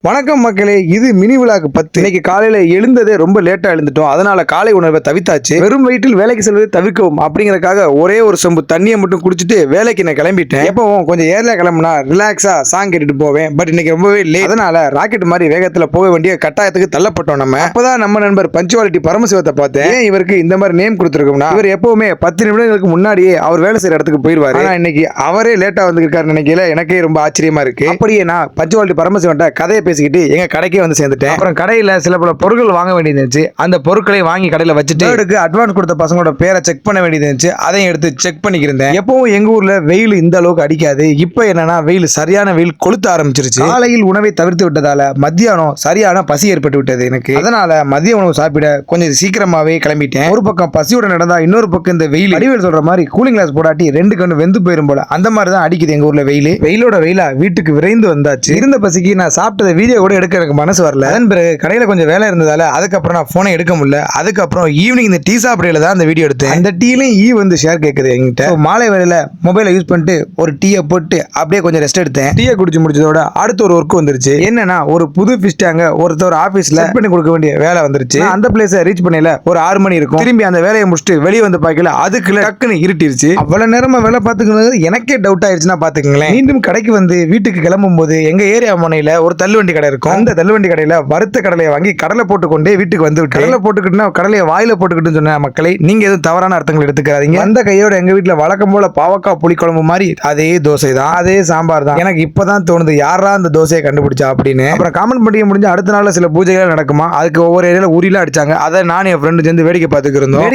வணக்கம் மக்களே, இது மினி விழாக்கு 10. இன்னைக்கு காலையில எழுந்ததே ரொம்ப லேட்டா எழுந்துட்டோம். அதனால காலை உணவை தவித்தாச்சு. வெறும் வயிற்றில் வேலைக்கு செல்வதை தவிர்க்கவும் அப்படிங்கறக்காக ஒரே ஒரு சொம்பு தண்ணியை மட்டும் குடிச்சிட்டு வேலைக்கு நான் கிளம்பிட்டேன். எப்பவும் கொஞ்சம் ஏர்ல கிளம்புனா ரிலாக்ஸா சாங் கேட்டுட்டு போவேன். பட் இன்னைக்கு ரொம்பவே லேட். அதனால ராக்கெட் மாதிரி வேகத்துல போக வேண்டிய கட்டாயத்துக்கு தள்ளப்பட்டோம். நம்ம அப்பதான் நம்ம நண்பர் பஞ்சுவாலிட்டி பரமசிவத்தை பார்த்தேன். ஏன் இவருக்கு இந்த மாதிரி நேம் கொடுத்துருக்கோம்னா, இவர் எப்பவுமே 10 நிமிடங்களுக்கு முன்னாடியே அவர் வேலை செய்யற இடத்துக்கு போயிருவாரு. ஆனா இன்னைக்கு அவரே லேட்டா வந்திருக்காரு நினைக்கல. எனக்கே ரொம்ப ஆச்சரியமா இருக்கு. அப்படியே நான் பஞ்சுவாலிட்டி பரமசிவன் கதையை பேசிக்கிட்டு எங்க கடைக்கே வந்து சேர்ந்துட்டேன். அப்புறம் கடையில சில பல பொருட்கள் வாங்க வேண்டியது இருந்துச்சு. அந்த பொருட்களை வாங்கி கடையில வச்சுட்டு அட்வான்ஸ் கொடுத்த பசங்களோட பேரை செக் பண்ண வேண்டியது இருந்துச்சு. அதையும் எடுத்து செக் பண்ணிக்கிறேன். எப்பவும் எங்க ஊர்ல வெயில் இந்த அளவுக்கு அடிக்காது. இப்ப என்னன்னா வெயில் சரியான வெயில் கொளுத்த ஆரம்பிச்சிருச்சு. காலையில் உணவை தவிர்த்து விட்டதால மத்தியானம் சரியான பசி ஏற்பட்டு விட்டது எனக்கு. அதனால மதிய உணவு சாப்பிட கொஞ்சம் சீக்கிரமாவே கிளம்பிட்டேன். ஒரு பக்கம் பசியோட நடந்தா இன்னொரு பக்கம் இந்த வெயில் அடிவேல் சொல்ற மாதிரி கூலிங் கிளாஸ் போடாட்டி 2 கண்ணு வெந்து போயிரும் போல அந்த மாதிரி தான் அடிக்குது எங்க ஊர்ல வெயில். வெயிலோட வெயிலா வீட்டுக்கு விரைந்து வந்தாச்சு. இருந்த பசிக்கு நான் சாப்பிட்டத வீடியோ கூட எடுக்க எனக்கு மனசு வரல. அதன் பிறகு கடையில கொஞ்சம் வேலை இருந்ததால அதுக்கப்புறம் நான் போனை எடுக்க முடியல. அதுக்கப்புறம் ஈவினிங் இந்த டீ சாப்பிடையில தான் அந்த வீடியோ எடுத்தேன். அந்த டீலையும் வந்து ஷேர் கேட்குது என்கிட்ட. மாலை வேலையில மொபைலை யூஸ் பண்ணிட்டு ஒரு டீயை போட்டு அப்படியே கொஞ்சம் ரெஸ்ட் எடுத்தேன். டீயை குடிச்சு முடிச்சதோட அடுத்த ஒரு ஒர்க் வந்துருச்சு. என்னன்னா ஒரு புது ஃபிஷ் டேங்க ஒருத்தர் ஆபீஸ்ல செட் பண்ணி கொடுக்க வேண்டிய வேலை வந்துருச்சு. அந்த பிளேஸை ரீச் பண்ணல ஒரு 6 மணி இருக்கும். திரும்பி அந்த வேலையை முடிச்சுட்டு வெளியே வந்து பார்க்கல அதுக்குள்ள டக்குன்னு இருட்டிருச்சு. அவ்வளவு நேரமா வேலை பார்த்துக்கிறது எனக்கே டவுட் ஆயிடுச்சுன்னா பாத்துக்கங்களேன். மீண்டும் கடைக்கு வந்து வீட்டுக்கு கிளம்பும் போது எங்க ஏரியா முனையில ஒரு தள்ளுவண்டி கடை இருக்கும். அந்த தள்ளுவண்டி கடையில வறுத்த கடலையை வாங்கி கடலை போட்டுக்கொண்டே வீட்டுக்கு வந்து கடலை போட்டுக்கிட்டுனா கடலையை வாயில போட்டுக்கிட்டு சொன்ன மக்களை நீங்க எதுவும் தவறான அர்த்தங்கள் எடுத்துக்காதீங்க. அந்த கையோட எங்க வீட்டுல வழக்கம் போல பாவக்காய் புளிக்குழம்பு மாதிரி அதே தோசை தான், அதே சாம்பார் தான். எனக்கு இப்பதான் தோணுது யாரா அந்த தோசையை கண்டுபிடிச்சா அப்படின்னு. அப்புறம் காமெண்ட் பண்ணி முடிஞ்சு அடுத்த நாள்ல சில பூஜைகள் நடக்குமா, அதுக்கு ஒவ்வொரு ஏரியால உரியில அடிச்சாங்க. அதை நான் என் ஃப்ரெண்டு சேர்ந்து வேடிக்கை பார்த்துக்கிருந்தோம்.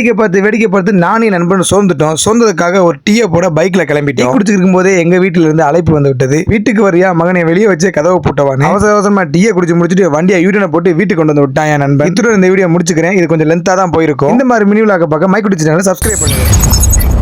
வேடிக்கை பார்த்து நானும் நண்பன் சோர்ந்துட்டோம். சோர்ந்ததுக்காக ஒரு டீயை போட பைக்ல கிளம்பிட்டோம். குடிச்சிருக்கும் போதே எங்க வீட்டுல இருந்து அழைப்பு வந்து விட்டது. வீட்டுக்கு வரியா மகனை வெளியே வச்சு கதவை போட்டவானு. அவசரமா டீயை குடிச்சு முடிச்சுட்டு வண்டியை யூட்டனை போட்டு வீட்டுக்கு கொண்டு வந்து விட்டான் என் நண்பன். இத்துடன் இந்த வீடியோ முடிச்சுக்கிறேன். இது கொஞ்சம் லென்த்தா தான் போயிருக்கும். இந்த மாதிரி மினி விலாக பார்க்க மைக் குடிச்சு சப்ஸ்கிரைப் பண்ணுங்க.